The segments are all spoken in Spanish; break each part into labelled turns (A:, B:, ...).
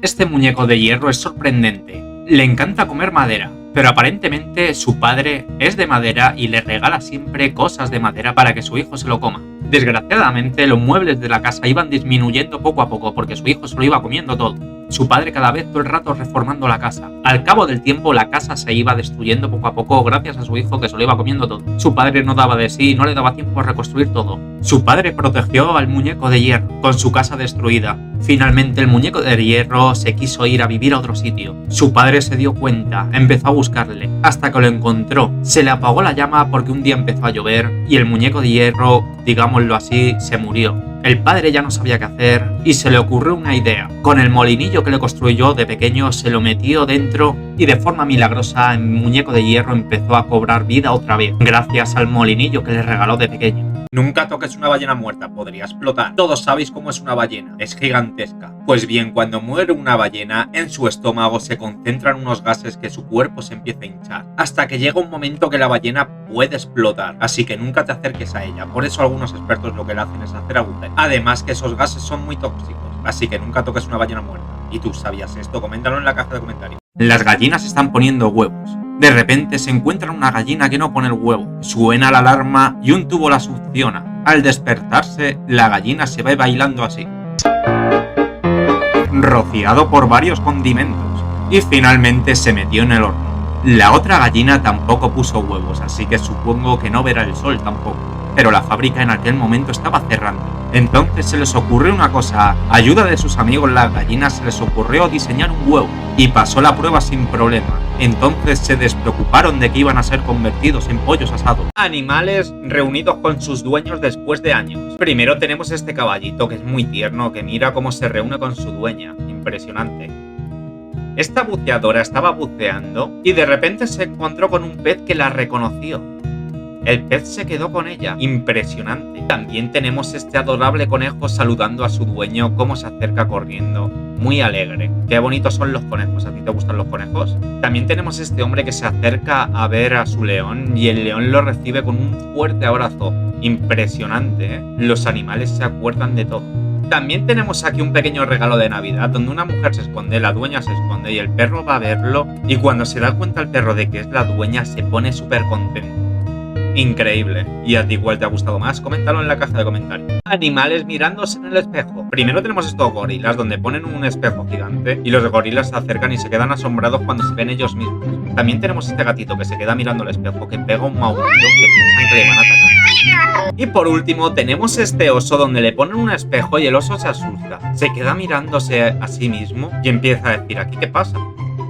A: Este muñeco de hierro es sorprendente. Le encanta comer madera, pero aparentemente su padre es de madera y le regala siempre cosas de madera para que su hijo se lo coma. Desgraciadamente, los muebles de la casa iban disminuyendo poco a poco porque su hijo se lo iba comiendo todo. Su padre cada vez todo el rato reformando la casa. Al cabo del tiempo, la casa se iba destruyendo poco a poco gracias a su hijo que se lo iba comiendo todo. Su padre no daba de sí y no le daba tiempo a reconstruir todo. Su padre protegió al muñeco de hierro con su casa destruida. Finalmente, el muñeco de hierro se quiso ir a vivir a otro sitio. Su padre se dio cuenta, empezó a buscarle, hasta que lo encontró. Se le apagó la llama porque un día empezó a llover y el muñeco de hierro, digámoslo así, se murió. El padre ya no sabía qué hacer y se le ocurrió una idea. Con el molinillo que le construyó de pequeño se lo metió dentro y de forma milagrosa el muñeco de hierro empezó a cobrar vida otra vez, gracias al molinillo que le regaló de pequeño.
B: Nunca toques una ballena muerta, podría explotar. Todos sabéis cómo es una ballena, es gigantesca. Pues bien, cuando muere una ballena, en su estómago se concentran unos gases que su cuerpo se empieza a hinchar, hasta que llega un momento que la ballena puede explotar, así que nunca te acerques a ella. Por eso algunos expertos lo que le hacen es hacer agujeros. Además que esos gases son muy tóxicos, así que nunca toques una ballena muerta. ¿Y tú sabías esto? Coméntalo en la caja de comentarios.
A: Las gallinas están poniendo huevos. De repente se encuentran una gallina que no pone el huevo. Suena la alarma y un tubo la succiona. Al despertarse, la gallina se va bailando así, rociado por varios condimentos, y finalmente se metió en el horno. La otra gallina tampoco puso huevos, así que supongo que no verá el sol tampoco. Pero la fábrica en aquel momento estaba cerrando. Entonces se les ocurrió una cosa. A ayuda de sus amigos las gallinas se les ocurrió diseñar un huevo y pasó la prueba sin problema. Entonces se despreocuparon de que iban a ser convertidos en pollos asados.
B: Animales reunidos con sus dueños después de años. Primero tenemos este caballito que es muy tierno, que mira cómo se reúne con su dueña. Impresionante. Esta buceadora estaba buceando y de repente se encontró con un pez que la reconoció. El pez se quedó con ella. Impresionante. También tenemos este adorable conejo saludando a su dueño, cómo se acerca corriendo. Muy alegre. Qué bonitos son los conejos. ¿A ti te gustan los conejos? También tenemos este hombre que se acerca a ver a su león y el león lo recibe con un fuerte abrazo. Impresionante, ¿eh? Los animales se acuerdan de todo. También tenemos aquí un pequeño regalo de Navidad donde una mujer se esconde, la dueña se esconde y el perro va a verlo, y cuando se da cuenta el perro de que es la dueña se pone súper contento. Increíble. ¿Y a ti igual te ha gustado más? Coméntalo en la caja de comentarios. Animales mirándose en el espejo. Primero tenemos estos gorilas donde ponen un espejo gigante y los gorilas se acercan y se quedan asombrados cuando se ven ellos mismos. También tenemos este gatito que se queda mirando el espejo, que pega un maullido que piensan que le van a atacar. Y por último tenemos este oso donde le ponen un espejo y el oso se asusta. Se queda mirándose a sí mismo y empieza a decir, ¿aquí qué pasa?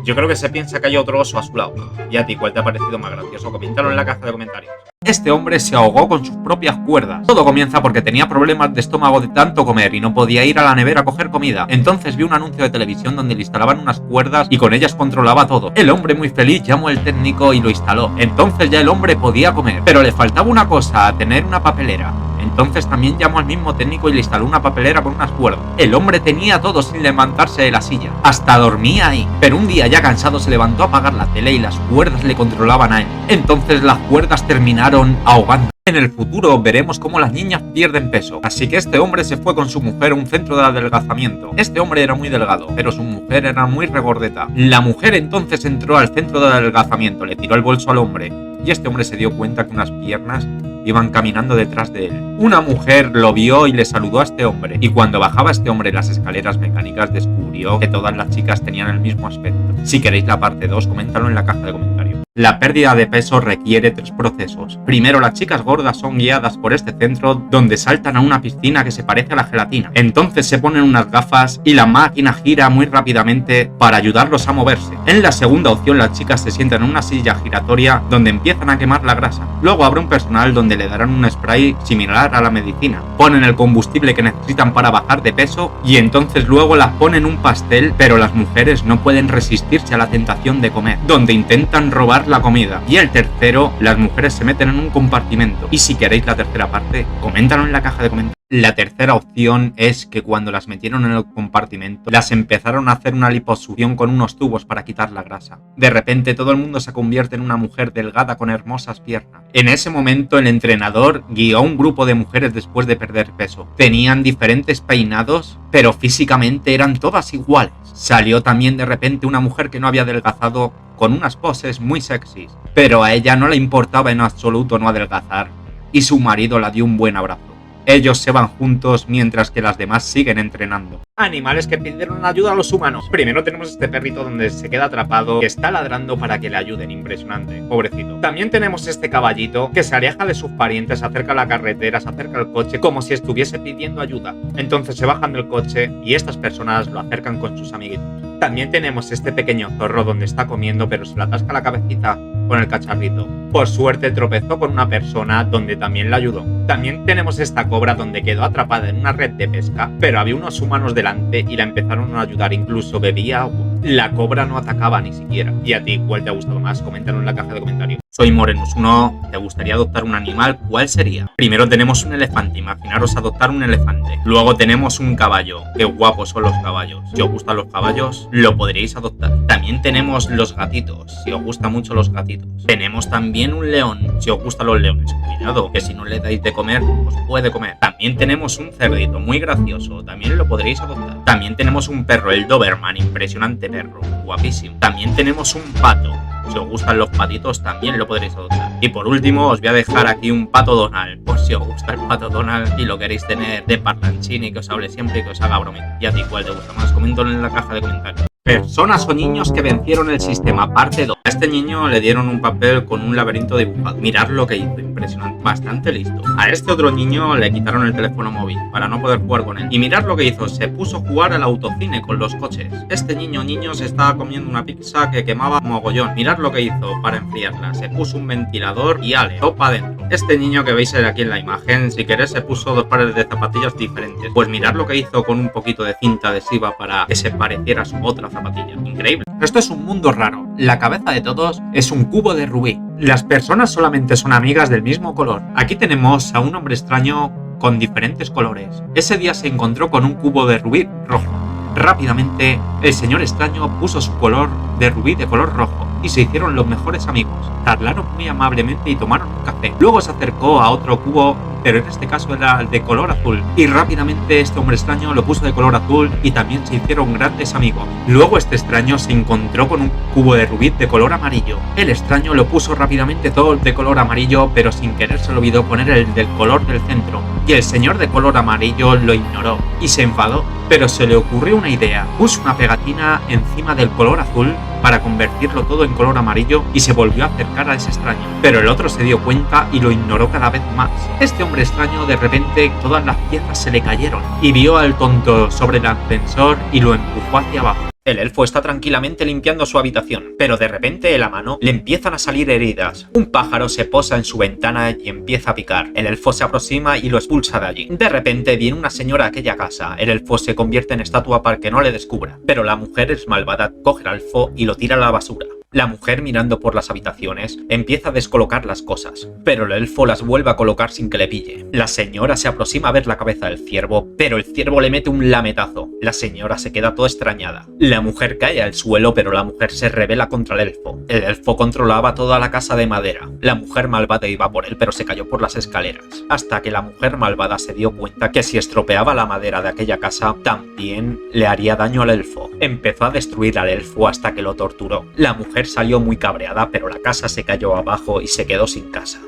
B: Yo creo que se piensa que hay otro oso a su lado. ¿Y a ti cuál te ha parecido más gracioso? Coméntalo en la caja de comentarios.
A: Este hombre se ahogó con sus propias cuerdas. Todo comienza porque tenía problemas de estómago de tanto comer y no podía ir a la nevera a coger comida. Entonces vio un anuncio de televisión donde le instalaban unas cuerdas y con ellas controlaba todo. El hombre, muy feliz, llamó al técnico y lo instaló. Entonces ya el hombre podía comer, pero le faltaba una cosa, tener una papelera. Entonces también llamó al mismo técnico y le instaló una papelera con unas cuerdas. El hombre tenía todo sin levantarse de la silla. Hasta dormía ahí. Pero un día ya cansado se levantó a apagar la tele y las cuerdas le controlaban a él. Entonces las cuerdas terminaron ahogando. En el futuro veremos cómo las niñas pierden peso. Así que este hombre se fue con su mujer a un centro de adelgazamiento. Este hombre era muy delgado, pero su mujer era muy regordeta. La mujer entonces entró al centro de adelgazamiento, le tiró el bolso al hombre y este hombre se dio cuenta que unas piernas iban caminando detrás de él. Una mujer lo vio y le saludó a este hombre, y cuando bajaba este hombre las escaleras mecánicas descubrió que todas las chicas tenían el mismo aspecto. Si queréis la parte 2, coméntalo en la caja de comentarios. La pérdida de peso requiere 3 procesos. Primero, las chicas gordas son guiadas por este centro donde saltan a una piscina que se parece a la gelatina. Entonces se ponen unas gafas y la máquina gira muy rápidamente para ayudarlos a moverse. En la segunda opción, las chicas se sientan en una silla giratoria donde empiezan a quemar la grasa. Luego habrá un personal donde le darán un spray similar a la medicina. Ponen el combustible que necesitan para bajar de peso y entonces luego las ponen un pastel, pero las mujeres no pueden resistirse a la tentación de comer, donde intentan robar la comida. Y el tercero, las mujeres se meten en un compartimento. Y si queréis la tercera parte, coméntalo en la caja de comentarios. La tercera opción es que cuando las metieron en el compartimento, las empezaron a hacer una liposucción con unos tubos para quitar la grasa. De repente todo el mundo se convierte en una mujer delgada con hermosas piernas. En ese momento el entrenador guió a un grupo de mujeres después de perder peso. Tenían diferentes peinados, pero físicamente eran todas iguales. Salió también de repente una mujer que no había adelgazado con unas poses muy sexys, pero a ella no le importaba en absoluto no adelgazar, y su marido la dio un buen abrazo. Ellos se van juntos mientras que las demás siguen entrenando.
B: Animales que pidieron ayuda a los humanos. Primero tenemos este perrito donde se queda atrapado, que está ladrando para que le ayuden. Impresionante, pobrecito. También tenemos este caballito que se aleja de sus parientes, se acerca a la carretera, se acerca al coche como si estuviese pidiendo ayuda. Entonces se bajan del coche y estas personas lo acercan con sus amiguitos. También tenemos este pequeño zorro donde está comiendo pero se le atasca la cabecita con el cacharrito. Por suerte tropezó con una persona donde también la ayudó. También tenemos esta cobra donde quedó atrapada en una red de pesca, pero había unos humanos delante y la empezaron a ayudar, incluso bebía agua. La cobra no atacaba ni siquiera. ¿Y a ti cuál te ha gustado más? Coméntalo en la caja de comentarios. Soy Morenus1, ¿te gustaría adoptar un animal? ¿Cuál sería? Primero tenemos un elefante, imaginaros adoptar un elefante. Luego tenemos un caballo, qué guapos son los caballos. Si os gustan los caballos, lo podríais adoptar. También tenemos los gatitos, si os gustan mucho los gatitos. Tenemos también un león, si os gustan los leones. Cuidado, que si no le dais de comer, os puede comer. También tenemos un cerdito muy gracioso, también lo podréis adoptar. También tenemos un perro, el Doberman, impresionante perro, guapísimo. También tenemos un pato. Si os gustan los patitos también lo podréis adoptar. Y por último os voy a dejar aquí un pato Donald, por si os gusta el pato Donald y lo queréis tener de parlanchín y que os hable siempre y que os haga bromita. Y a ti cuál te gusta más, coméntalo en la caja de comentarios. Personas o niños que vencieron el sistema, parte 2. A este niño le dieron un papel con un laberinto dibujado. Mirad lo que hizo, impresionante, bastante listo. A este otro niño le quitaron el teléfono móvil para no poder jugar con él. Y mirad lo que hizo, se puso a jugar al autocine con los coches. Este niño se estaba comiendo una pizza que quemaba mogollón. Mirad lo que hizo para enfriarla, se puso un ventilador y ale, topa adentro. Este niño que veis aquí en la imagen, si queréis se puso dos pares de zapatillas diferentes. Pues mirad lo que hizo con un poquito de cinta adhesiva para que se pareciera a su otra zapatilla. Increíble. Esto es un mundo raro. La cabeza de todos es un cubo de rubí. Las personas solamente son amigas del mismo color. Aquí tenemos a un hombre extraño con diferentes colores. Ese día se encontró con un cubo de rubí rojo. Rápidamente, el señor extraño puso su color de rubí de color rojo y se hicieron los mejores amigos. Charlaron muy amablemente y tomaron un café. Luego se acercó a otro cubo, pero en este caso era el de color azul. Y rápidamente este hombre extraño lo puso de color azul y también se hicieron grandes amigos. Luego este extraño se encontró con un cubo de rubí de color amarillo. El extraño lo puso rápidamente todo de color amarillo, pero sin querer se le olvidó poner el del color del centro. Y el señor de color amarillo lo ignoró y se enfadó. Pero se le ocurrió una idea. Puso una pegatina encima del color azul para convertirlo todo en color amarillo y se volvió a acercar a ese extraño. Pero el otro se dio cuenta y lo ignoró cada vez más. Este hombre extraño de repente todas las piezas se le cayeron y vio al tonto sobre el ascensor y lo empujó hacia abajo. El elfo está tranquilamente limpiando su habitación, pero de repente de la mano le empiezan a salir heridas. Un pájaro se posa en su ventana y empieza a picar. El elfo se aproxima y lo expulsa de allí. De repente viene una señora a aquella casa. El elfo se convierte en estatua para que no le descubra, pero la mujer es malvada, coge al elfo y lo tira a la basura. La mujer, mirando por las habitaciones, empieza a descolocar las cosas, pero el elfo las vuelve a colocar sin que le pille. La señora se aproxima a ver la cabeza del ciervo, pero el ciervo le mete un lametazo. La señora se queda toda extrañada. La mujer cae al suelo, pero la mujer se rebela contra el elfo. El elfo controlaba toda la casa de madera. La mujer malvada iba por él, pero se cayó por las escaleras. Hasta que la mujer malvada se dio cuenta que si estropeaba la madera de aquella casa, también le haría daño al elfo. Empezó a destruir al elfo hasta que lo torturó. La mujer salió muy cabreada, pero la casa se cayó abajo y se quedó sin casa.